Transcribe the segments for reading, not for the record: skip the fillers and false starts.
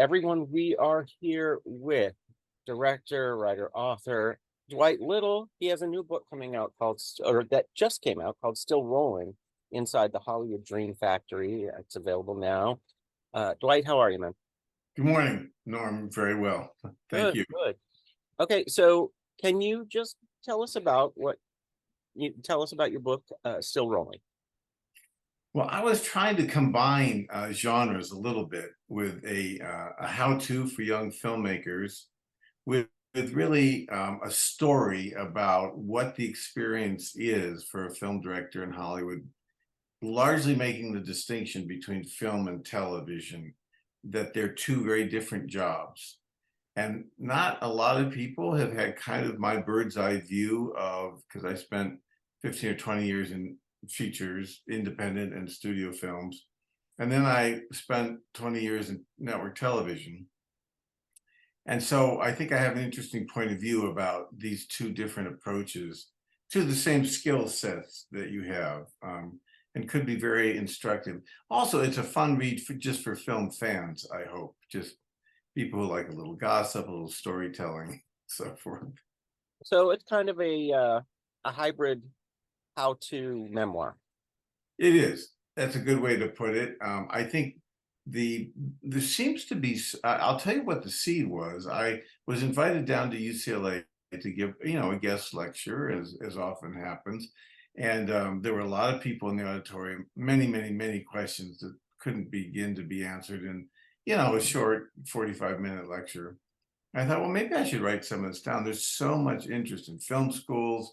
Everyone, we are here with director, writer, author Dwight Little. He has a new book coming out or that just came out, called Still Rolling Inside the Hollywood Dream Factory. It's available now. Dwight, how are you, man? Good morning, Norm. Very well. Thank Good, you. good. Okay, so can you just tell us about your book, Still Rolling? Well, I was trying to combine genres a little bit with a how-to for young filmmakers with really a story about what the experience is for a film director in Hollywood, largely making the distinction between film and television, that they're two very different jobs. And not a lot of people have had kind of my bird's eye view of, because I spent 15 or 20 years in features, independent and studio films. And then I spent 20 years in network television. And so I think I have an interesting point of view about these two different approaches to the same skill sets that you have, and could be very instructive. Also, it's a fun read just for film fans, I hope. Just people who like a little gossip, a little storytelling, so forth. So it's kind of a hybrid how-to memoir. It is. That's a good way to put it. I think there seems to be. I'll tell you what the seed was. I was invited down to UCLA to give a guest lecture, as often happens, and there were a lot of people in the auditorium. Many questions that couldn't begin to be answered in a short 45-minute lecture. I thought, well, maybe I should write some of this down. There's so much interest in film schools,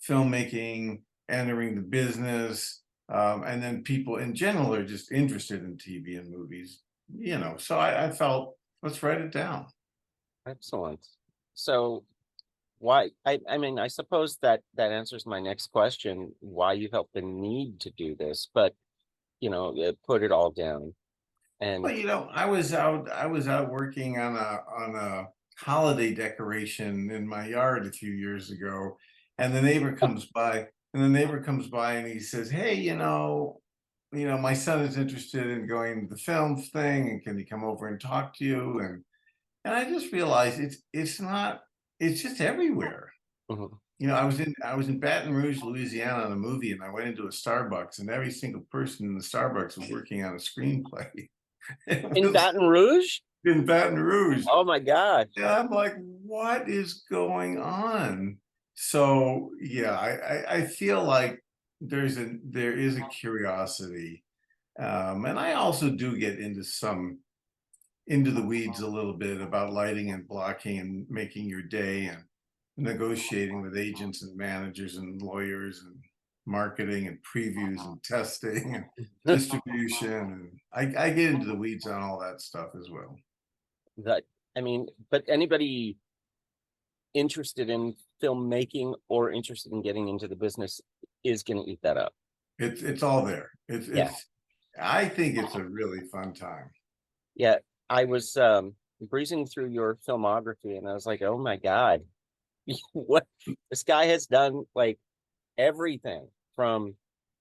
filmmaking, entering the business, and then people in general are just interested in TV and movies. So I felt, let's write it down. Excellent. So why I mean, I suppose that answers my next question, why you felt the need to do this, but put it all down. And Well, I was out working on a holiday decoration in my yard a few years ago, and the neighbor comes by and he says, "Hey, my son is interested in going to the film thing, and can he come over and talk to you?" And I just realized it's just everywhere. Mhm. I was in Baton Rouge, Louisiana on a movie, and I went into a Starbucks, and every single person in the Starbucks was working on a screenplay. It In was Baton Rouge? in Baton Rouge. Oh my God. Yeah, I'm like, what is going on? So yeah, I feel like there is a curiosity. And I also do get into the weeds a little bit about lighting and blocking and making your day and negotiating with agents and managers and lawyers and marketing and previews and testing and distribution. And I get into the weeds on all that stuff as well. That I mean, but anybody interested in filmmaking or interested in getting into the business is going to eat that up. It's all there. It's Yeah. it's I think it's a really fun time. Yeah. I was breezing through your filmography and I was like, oh my God, what this guy has done, like everything from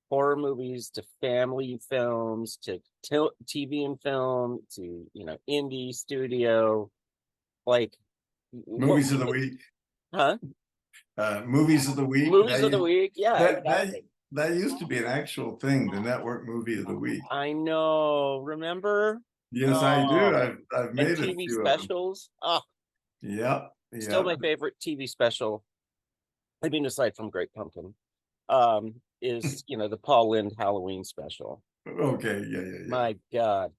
horror movies to family films to TV and film to indie studio, like what Movies of the week. huh? Movies of the week. Movies of the week. Yeah, That that exactly. that used to be an actual thing, the network movie of the week. I know. Remember? Yes, I do. Oh, I've and made a TV few of them. specials. Oh, Yep, still yep. my favorite TV special. I mean, aside from Great Pumpkin, is the Paul Lynde Halloween special. Okay, yeah. My God,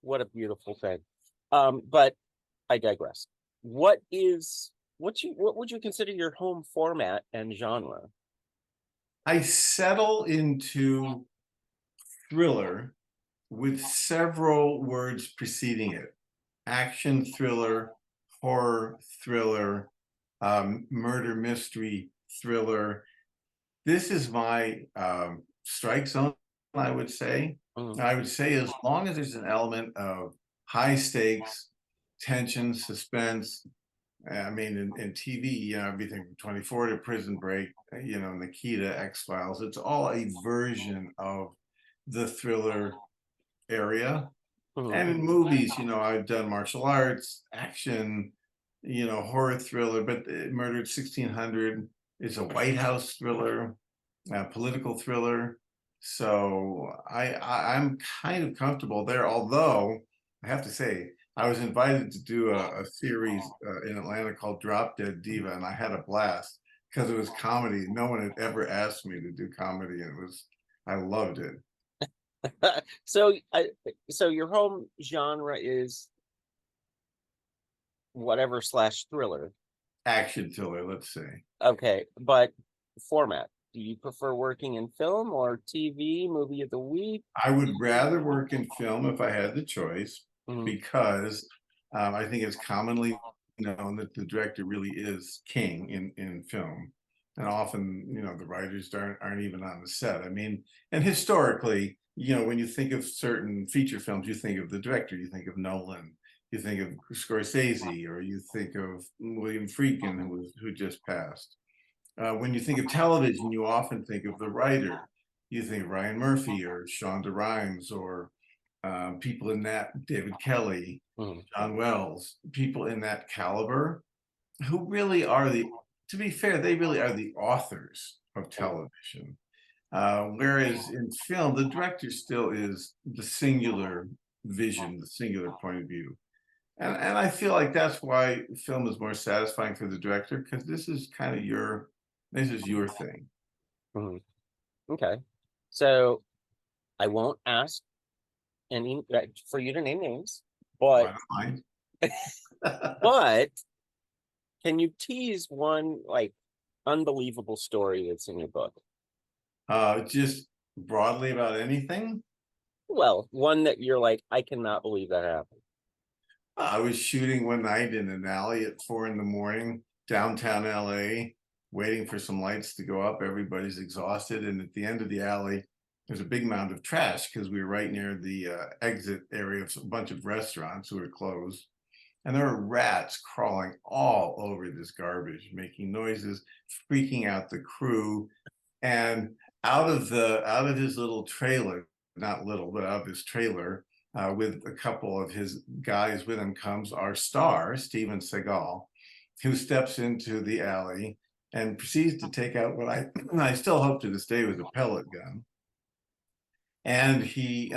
what a beautiful thing. But I digress. What would you consider your home format and genre? I settle into thriller with several words preceding it: action thriller, horror thriller, murder mystery thriller. This is my strike zone, I would say. Mm. I would say as long as there's an element of high stakes, tension, suspense. I mean, in TV, everything from 24 to Prison Break, Nikita, X-Files, it's all a version of the thriller area. Mhm. And in movies, I've done martial arts, action, horror thriller, but Murdered 1600 is a White House thriller, a political thriller. So I'm kind of comfortable there. Although I have to say, I was invited to do a series in Atlanta called Drop Dead Diva, and I had a blast because it was comedy. No one had ever asked me to do comedy, and I loved it. So, so your home genre is whatever slash thriller. Action thriller, let's say. Okay, but format. Do you prefer working in film or TV, movie of the week? I would rather work in film if I had the choice, Mhm. because I think it's commonly known that the director really is king in film. And often, the writers aren't even on the set. I mean, and historically, when you think of certain feature films, you think of the director, you think of Nolan, you think of Scorsese, or you think of William Friedkin, who just passed. When you think of television, you often think of the writer. You think of Ryan Murphy or Shonda Rhimes, or people in that, David Kelly, Mhm. John Wells, people in that caliber, who really are to be fair, they really are the authors of Mhm. television. Whereas in film, the director still is the singular vision, the singular point of view. And I feel like that's why film is more satisfying for the director, because this is your thing. Mhm. Okay. So I won't ask any for you to name names, Why but don't I? but can you tease one like unbelievable story that's in your book? Just broadly about anything. Well, one that you're like, I cannot believe that happened. I was shooting one night in an alley at 4 in the morning, downtown LA, waiting for some lights to go up. Everybody's exhausted. And at the end of the alley, there's a big mound of trash because we were right near the exit area of a bunch of restaurants who were closed. And there were rats crawling all over this garbage, making noises, freaking out the crew. And out of his little trailer, not little, but out of his trailer, with a couple of his guys with him, comes our star, Steven Seagal, who steps into the alley and proceeds to take out what I still hope to this day was a pellet gun. And he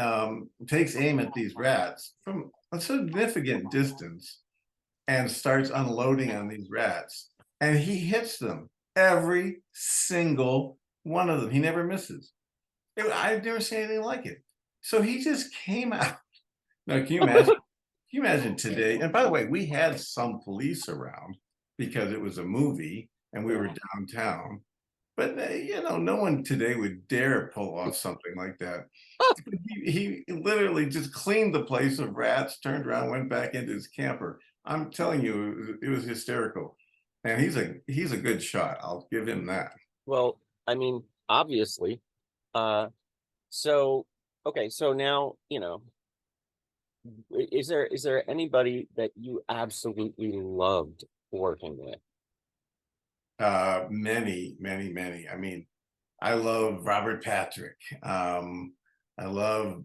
takes aim at these rats from a significant distance and starts unloading on these rats. And he hits them, every single one of them. He never misses. I've never seen anything like it. So he just came out. Now, can you imagine? Can you imagine today? And by the way, we had some police around because it was a movie and we were downtown. But no one today would dare pull off something like that. He literally just cleaned the place of rats, turned around, went back into his camper. I'm telling you, it was hysterical. And he's a good shot. I'll give him that. Well, I mean, obviously. Uh, so okay, so now, is there anybody that you absolutely loved working with? Many, many, many. I mean, I love Robert Patrick. I love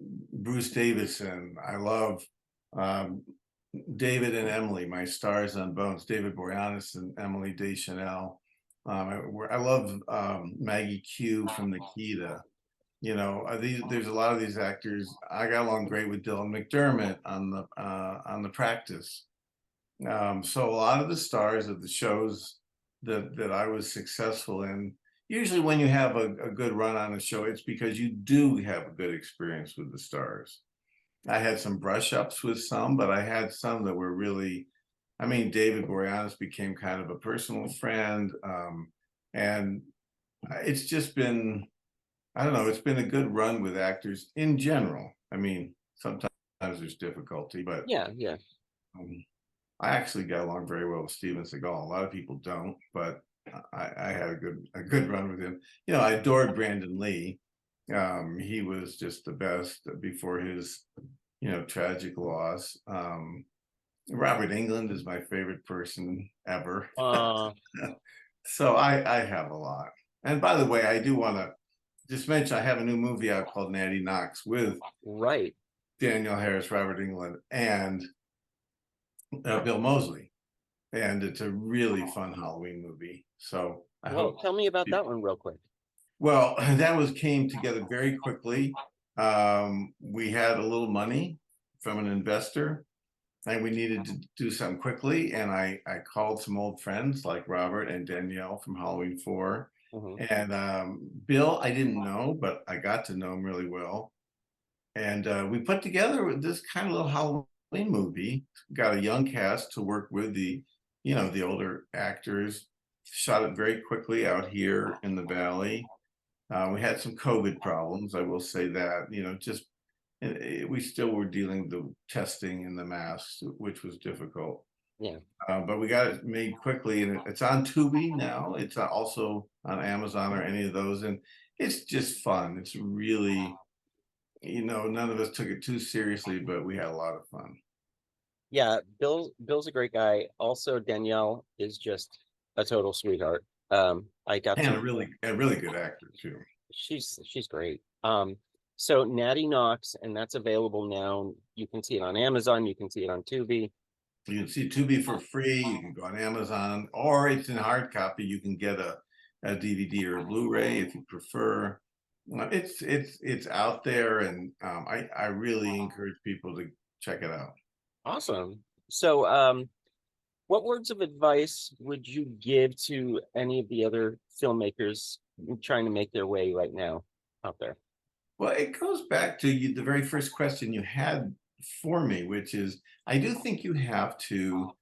Bruce Davison. I love um, David and Emily, my stars on Bones, David Boreanaz and Emily Deschanel. I love Maggie Q from Nikita. There's a lot of these actors. I got along great with Dylan McDermott on the Practice. So a lot of the stars of the shows that I was successful in, usually when you have a good run on a show, it's because you do have a good experience with the stars. I had some brush ups with some, but I had some that were really, I mean, David Boreanaz became kind of a personal friend. And it's just been, I don't know, it's been a good run with actors in general. I mean, sometimes there's difficulty, but Yeah, yeah. um, I actually got along very well with Steven Seagal. A lot of people don't, but I had a good run with him. I adored Brandon Lee. He was just the best before his tragic loss. Robert England is my favorite person ever. Uh, So I have a lot. And by the way, I do want to just mention I have a new movie out called Natty Knox with right. Danielle Harris, Robert Englund, and Bill Moseley, and it's a really fun Halloween movie. So I Well, hope. tell me about that one real quick. Well, that was came together very quickly. We had a little money from an investor, and we needed to do something quickly. And I called some old friends like Robert and Danielle from Halloween 4. Hmm. And Bill, I didn't know, but I got to know him really well. And we put together this kind of little Halloween movie. Got a young cast to work with the older actors. Shot it very quickly out here in the Valley. We had some COVID problems, I will say that. Just we still were dealing with the testing and the masks, which was difficult. Yeah. But we got it made quickly, and it's on Tubi now. It's also on Amazon or any of those, and it's just fun. It's really, none of us took it too seriously, but we had a lot of fun. Yeah, Bill's a great guy. Also, Danielle is just a total sweetheart. I got And to a really good actor too. she's great. So Natty Knox, and that's available now. You can see it on Amazon, you can see it on Tubi. You can see Tubi for free. You can go on Amazon, or it's in hard copy. You can get a DVD or a Blu-ray if you prefer. It's out there, and I really encourage people to check it out. Awesome. So what words of advice would you give to any of the other filmmakers trying to make their way right now out there? Well, it goes back to the very first question you had for me, which is I do think you have to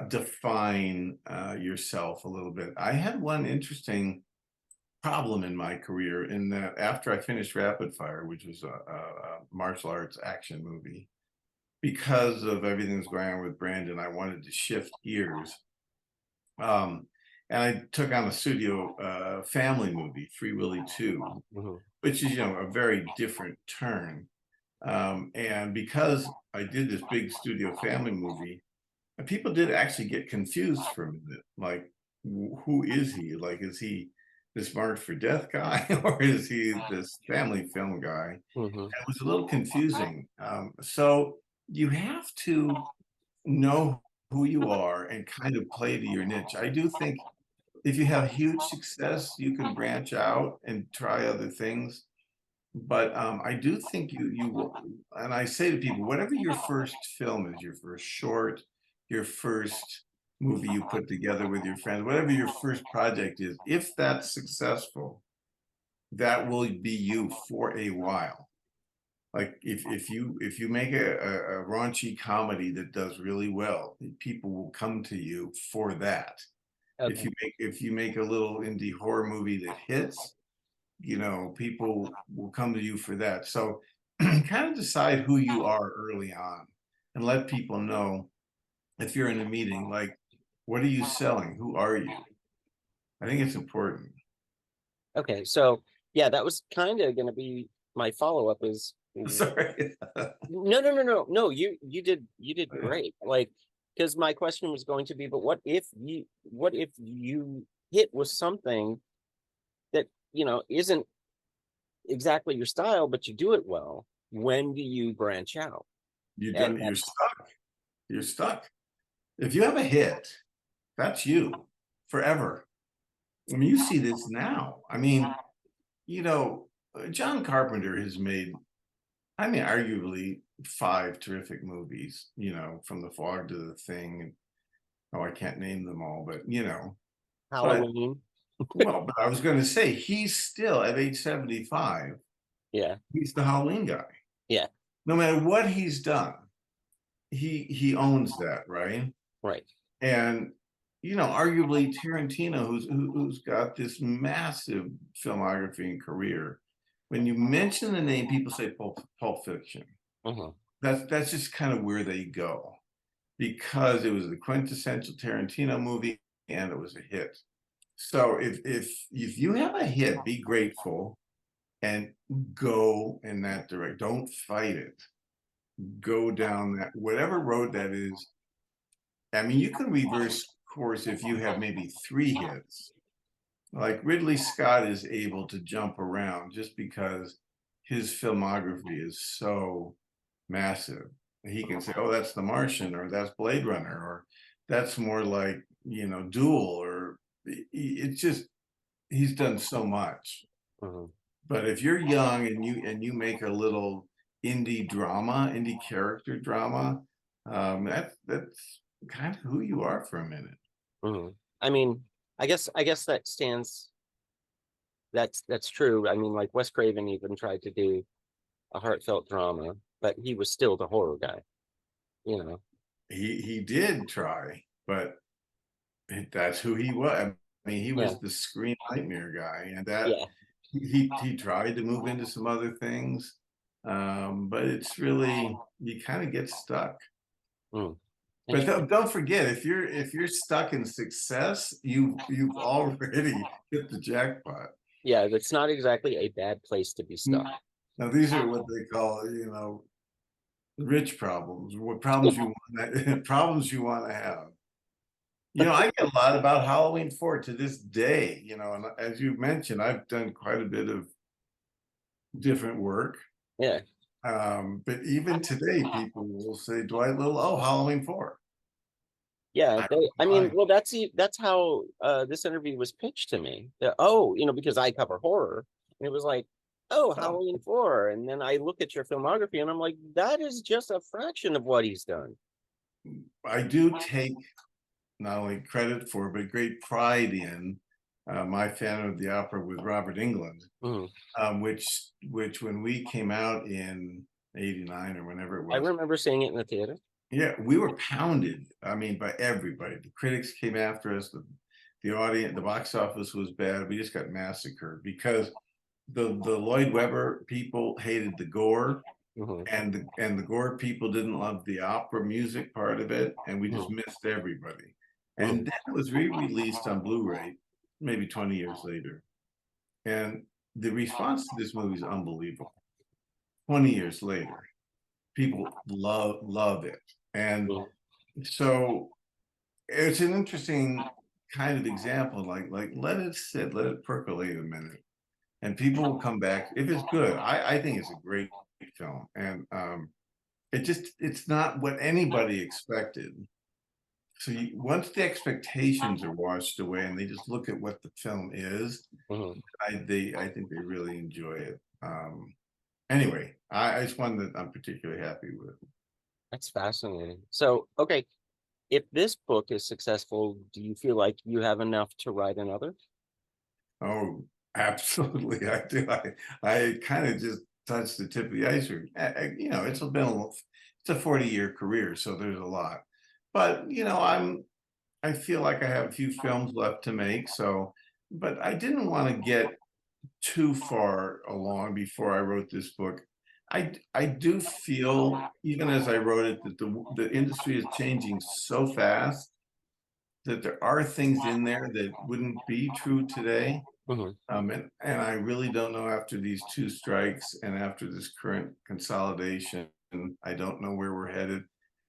define yourself a little bit. I had one interesting problem in my career in that after I finished Rapid Fire, which was a martial arts action movie, because of everything that's going on with Brandon, I wanted to shift gears. Um, and I took on a studio family movie, Free Willy 2, Mhm. which is, a very different turn. And because I did this big studio family movie, people did actually get confused for a minute. Like, who is he? Like, is he this Marked for Death guy, or is he this family film guy? Mhm. It was a little confusing. So you have to know who you are and kind of play to your niche. I do think if you have huge success, you can branch out and try other things. But I do think you will, and I say to people, whatever your first film is, your first short, your first movie you put together with your friends, whatever your first project is, if that's successful, that will be you for a while. Like if you make a raunchy comedy that does really well, people will come to you for that. If Okay. you make a little indie horror movie that hits, people will come to you for that. So kind of decide who you are early on and let people know if you're in a meeting, like, what are you selling? Who are you? I think it's important. Okay. So yeah, that was kind of going to be my follow-up is Sorry. no. You did great. Like, because my question was going to be, but what if you hit with something that isn't exactly your style, but you do it well? When do you branch out? you And don't, you're that's stuck. You're stuck. If you have a hit, that's you forever. I mean, you see this now. I mean, you know, John Carpenter has made, I mean, arguably 5 terrific movies, from The Fog to The Thing. And, oh, I can't name them all, but, but, Halloween. well, but I was going to say, he's still at age 75, Yeah. he's the Halloween guy. Yeah. No matter what he's done, he owns that, right? Right. And arguably Tarantino, who's got this massive filmography and career, when you mention the name, people say Pulp Fiction. Uh-huh. That's just kind of where they go because it was the quintessential Tarantino movie and it was a hit. So if you have a hit, be grateful and go in that direction. Don't fight it. Go down that whatever road that is. I mean, you can reverse course if you have maybe 3 hits. Like Ridley Scott is able to jump around just because his filmography is so massive. He can say, "Oh, that's The Martian," or "That's Blade Runner," or "That's more like, Duel," or it's just he's done so much. Mhm. But if you're young and you make a little indie drama, indie character drama, that's kind of who you are for a minute. Mhm. I mean, I guess that stands. That's true. I mean, like Wes Craven even tried to do a heartfelt drama, but he was still the horror guy. You know. He did try, but that's who he was. I mean, he Yeah. was the screen nightmare guy, and that Yeah. he tried to move into some other things, but it's really you kind of get stuck. Mm. But Interesting. don't forget, if you're stuck in success, you've already hit the jackpot. Yeah, that's not exactly a bad place to be stuck. Now these are what they call, rich problems, what problems you want problems you want to have. I get a lot about Halloween 4 to this day, and as you mentioned, I've done quite a bit of different work. Yeah. But even today, people will say Dwight Little, oh, Halloween 4. Yeah, I don't they, know I mean, why. well, that's how this interview was pitched to me. Oh, because I cover horror, and it was like, oh, Oh, Halloween 4, and then I look at your filmography, and I'm like, that is just a fraction of what he's done. I do take not only credit for, but great pride in my Phantom of the Opera with Robert England, Mhm. which when we came out in '89 or whenever it I was, remember seeing it in the theater. yeah, we were pounded. I mean, by everybody. The critics came after us. The audience, the box office was bad. We just got massacred because the Lloyd Webber people hated the gore, Hmm. and the gore people didn't love the opera music part of it, and we just Hmm. missed everybody. And Hmm. then it was re-released on Blu-ray maybe 20 years later, and the response to this movie is unbelievable. 20 years later, people love it, and Hmm. so it's an interesting kind of example. Like let it sit, let it percolate a minute, and people will come back if it's good. I think it's a great film, and it's not what anybody expected. So once the expectations are washed away and they just look at what the film is, Hmm. I think they really enjoy it. Anyway, it's one that I'm particularly happy with. That's fascinating. So, okay, if this book is successful, do you feel like you have enough to write another? Oh, absolutely, I do. I kind of just touched the tip of the iceberg. It's a 40-year career, so there's a lot. But I feel like I have a few films left to make, but I didn't want to get too far along before I wrote this book. I do feel, even as I wrote it, that the industry is changing so fast that there are things in there that wouldn't be true today. Hmm. And I really don't know, after these two strikes and after this current consolidation, I don't know where we're headed.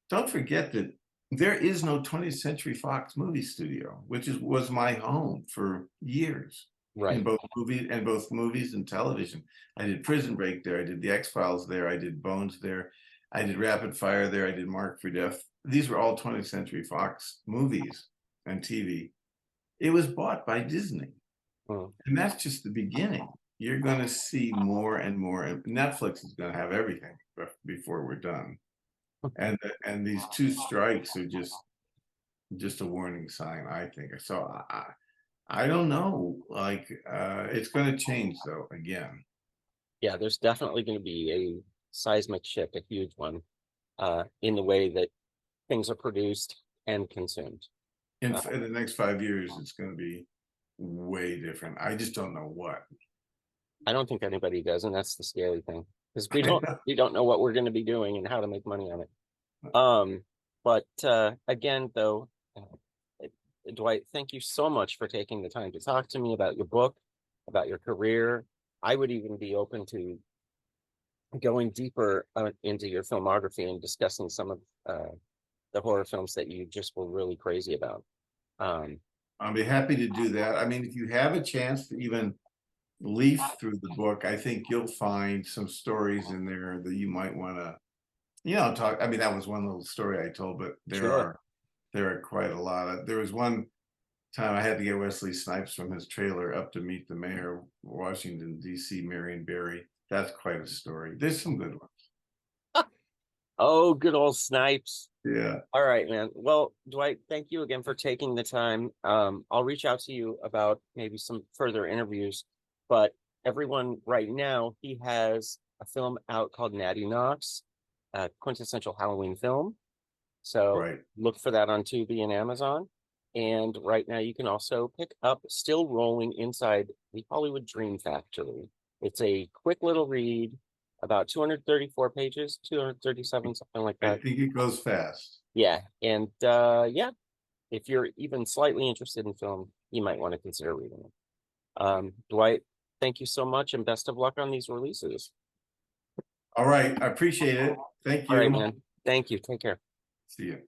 Don't forget that there is no 20th Century Fox movie studio, which was my home for years in Right. both movies and television. I did Prison Break there. I did The X-Files there. I did Bones there. I did Rapid Fire there. I did Mark for Death. These were all 20th Century Fox movies and TV. It was bought by Disney. Mm. And that's just the beginning. You're going to see more and more. And Netflix is going to have everything before we're done. And these two strikes are just a warning sign, I think. So I don't know. Like it's going to change though again. Yeah, there's definitely going to be a seismic shift, a huge one, in the way that things are produced and consumed. In, Uh, in the next 5 years, it's going to be way different. I just don't know what. I don't think anybody does, and that's the scary thing because we don't know what we're going to be doing and how to make money on it. But again, though, Dwight, thank you so much for taking the time to talk to me about your book, about your career. I would even be open to going deeper into your filmography and discussing some of the horror films that you just were really crazy about. Um, I'll be happy to do that. I mean, if you have a chance to even leaf through the book, I think you'll find some stories in there that you might want to talk. I mean, that was one little story I told, but Sure. there are quite a lot of. There was one time I had to get Wesley Snipes from his trailer up to meet the mayor of Washington D.C., Marion Barry. That's quite a story. There's some good ones. Oh, good old Snipes. Yeah. All right, man. Well, Dwight, thank you again for taking the time. I'll reach out to you about maybe some further interviews, but everyone right now, he has a film out called Natty Knox, a quintessential Halloween film. So Right. look for that on Tubi and Amazon. And right now, you can also pick up Still Rolling Inside the Hollywood Dream Factory. It's a quick little read, about 234 pages, 237, something like I that. think it goes fast. Yeah. And yeah, if you're even slightly interested in film, you might want to consider reading it. Dwight, thank you so much and best of luck on these releases. All right. I appreciate it. Thank All right, you. man. Thank you. Take care. See you.